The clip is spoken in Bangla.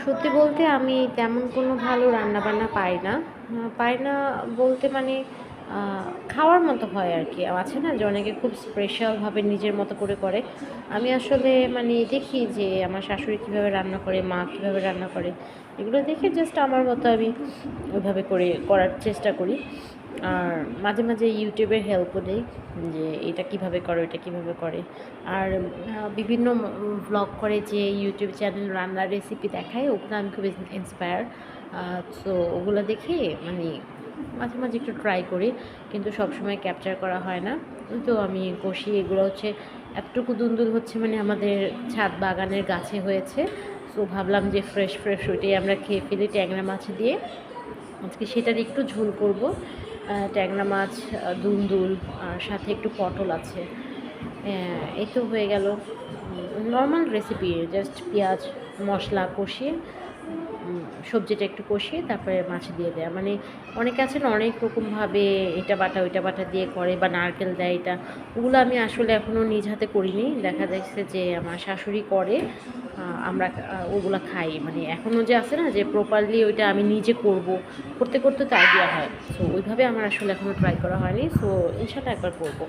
সত্যি বলতে আমি তেমন কোনো ভালো রান্নাবান্না পারি না। পারি না বলতে মানে আ খাওয়ার মতো হয় আরকি। আছে না যে অনেকে খুব স্পেশালভাবে নিজের মতো করে করে। আমি আসলে মানে দেখি যে আমার শাশুড়ি কীভাবে রান্না করে, মা কীভাবে রান্না করে। এগুলো দেখে জাস্ট আমার মতো আমি ওইভাবে করে করার চেষ্টা করি। আর মাঝে, মাঝে YouTube এর হেল্পও নেই যে এটা কীভাবে করে, ওইটা কীভাবে করে। আর বিভিন্ন ভ্লগ করে যে YouTube চ্যানেল রান্নার রেসিপি দেখায়, ওগুলো আমি খুব ইন্সপায়ার। সো ওগুলো দেখে মানে মাঝে, মাঝে একটু ট্রাই করি। কিন্তু সবসময় ক্যাপচার করা হয় না। ওই তো আমি কষি এগুলো হচ্ছে এতটুকু দুন্দুল হচ্ছে মানে আমাদের ছাদ বাগানের গাছে হয়েছে। সো ভাবলাম যে ফ্রেশ, ফ্রেশ ওইটাই আমরা খেয়ে ফেলি ট্যাংরা মাছ দিয়ে। আজকে সেটার একটু ঝোল করব। ট্যাংরা মাছ, দুন্দুল আর সাথে একটু পটল আছে। এই তো হয়ে গেল। নরমাল রেসিপি জাস্ট পেঁয়াজ, মশলা কষিয়ে সবজিটা একটু কষিয়ে তারপরে মাছ দিয়ে দেয়া। মানে অনেকে আছে না অনেক রকমভাবে এটা বাটা ওইটা বাটা দিয়ে করে বা নারকেল দেয় এটা। ওগুলো আমি আসলে এখনও নিজ হাতে করিনি। দেখা যাচ্ছে যে আমার শাশুড়ি করে। আমরা ওগুলা খাই। মানে এখনও যে আছে না যে প্রপারলি ওইটা আমি নিজে করব। করতে, করতে তো আইডিয়া হয়। সো ওইভাবে আমার আসলে এখনও ট্রাই করা হয়নি। সো ইনশাআল্লাহ একবার করব।